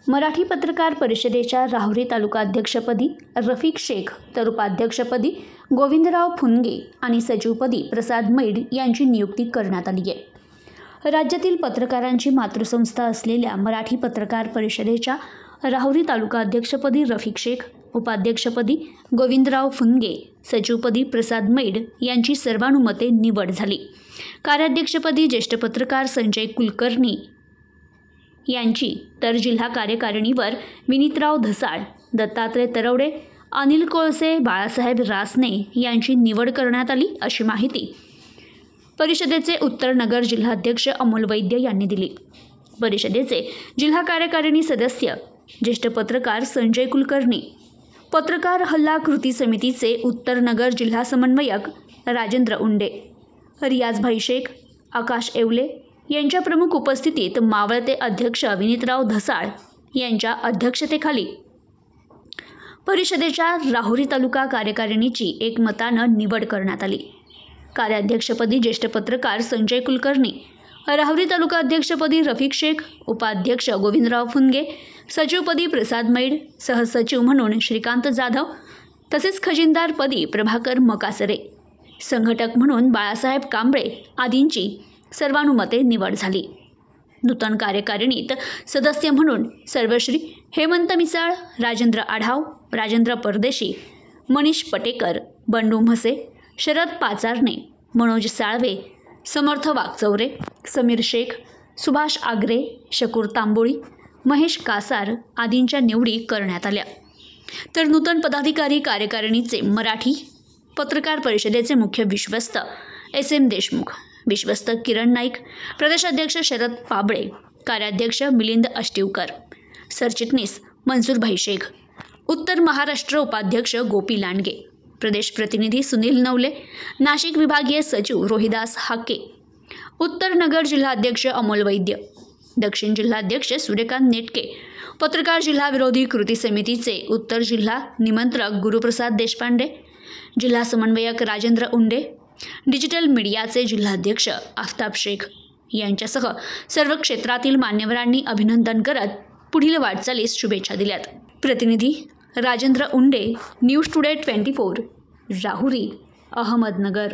मराठी पत्रकार परिषदेच्या राहुरी तालुका अध्यक्षपदी रफिक शेख तर उपाध्यक्षपदी गोविंदराव फुनगे आणि सचिवपदी प्रसाद मैड यांची नियुक्ती करण्यात आली आहे। राज्यातील पत्रकारांची मातृसंस्था असलेल्या मराठी पत्रकार परिषदेच्या राहुरी तालुका अध्यक्षपदी रफिक शेख, उपाध्यक्षपदी गोविंदराव फुनगे, सचिवपदी प्रसाद मैड यांची सर्वानुमते निवड झाली। कार्याध्यक्षपदी ज्येष्ठ पत्रकार संजय कुलकर्णी यांची तर जिल्हा कार्यकारिणीवर विनीतराव धसाळ, दत्तात्रय तरवडे, अनिल कोळसे, बाळासाहेब रासने यांची निवड करण्यात आली अशी माहिती परिषदेचे उत्तर नगर जिल्हाध्यक्ष अमोल वैद्य यांनी दिली। परिषदेचे जिल्हा कार्यकारिणी सदस्य ज्येष्ठ पत्रकार संजय कुलकर्णी, पत्रकार हल्ला कृती समितीचे उत्तर नगर जिल्हा समन्वयक राजेंद्र उंडे, रियाजभाई शेख, आकाश येवले यांच्या प्रमुख उपस्थितीत मावळते अध्यक्ष विनीतराव धसाळ यांच्या अध्यक्षतेखाली परिषदेच्या राहुरी तालुका कार्यकारिणीची एकमतानं निवड करण्यात आली। कार्याध्यक्षपदी ज्येष्ठ पत्रकार संजय कुलकर्णी, राहुरी तालुका अध्यक्षपदी रफिक शेख, उपाध्यक्ष गोविंदराव फुनगे, सचिवपदी प्रसाद मैड, सहसचिव म्हणून श्रीकांत जाधव तसेच खजिनदारपदी प्रभाकर मकासरे, संघटक म्हणून बाळासाहेब कांबळे आदींची सर्वानुमते निवड झाली। नूतन कार्यकारिणीत सदस्य म्हणून सर्वश्री हेमंत मिसाळ, राजेंद्र आढाव, राजेंद्र परदेशी, मनीष पटेकर, बंडू म्हसे, शरद पाचारणे, मनोज साळवे, समर्थ वागचौरे, समीर शेख, सुभाष आगरे, शकूर तांबोळी, महेश कासार आदींच्या निवडी करण्यात आल्या। तर नूतन पदाधिकारी कार्यकारिणीचे मराठी पत्रकार परिषदेचे मुख्य विश्वस्त SM देशमुख, विश्वस्त किरण नाईक, प्रदेशाध्यक्ष शरद पाबळे, कार्याध्यक्ष मिलिंद अष्टीवकर, सरचिटणीस मनसूरभाई शेख, उत्तर महाराष्ट्र उपाध्यक्ष गोपी लांडगे, प्रदेश प्रतिनिधी सुनील नवले, नाशिक विभागीय सचिव रोहिदास हाके, उत्तर नगर जिल्हाध्यक्ष अमोल वैद्य, दक्षिण जिल्हाध्यक्ष सूर्यकांत नेटके, पत्रकार जिल्हा विरोधी कृती समितीचे उत्तर जिल्हा निमंत्रक गुरुप्रसाद देशपांडे, जिल्हा समन्वयक राजेंद्र उंडे, डिजिटल मीडियाचे जिल्हाध्यक्ष आफताब शेख यांच्यासह सर्व क्षेत्रातील मान्यवरांनी अभिनंदन करत पुढील वाटचालीस शुभेच्छा दिल्यात। प्रतिनिधी राजेंद्र उंडे, न्यूज टुडे 24, राहुरी, अहमदनगर।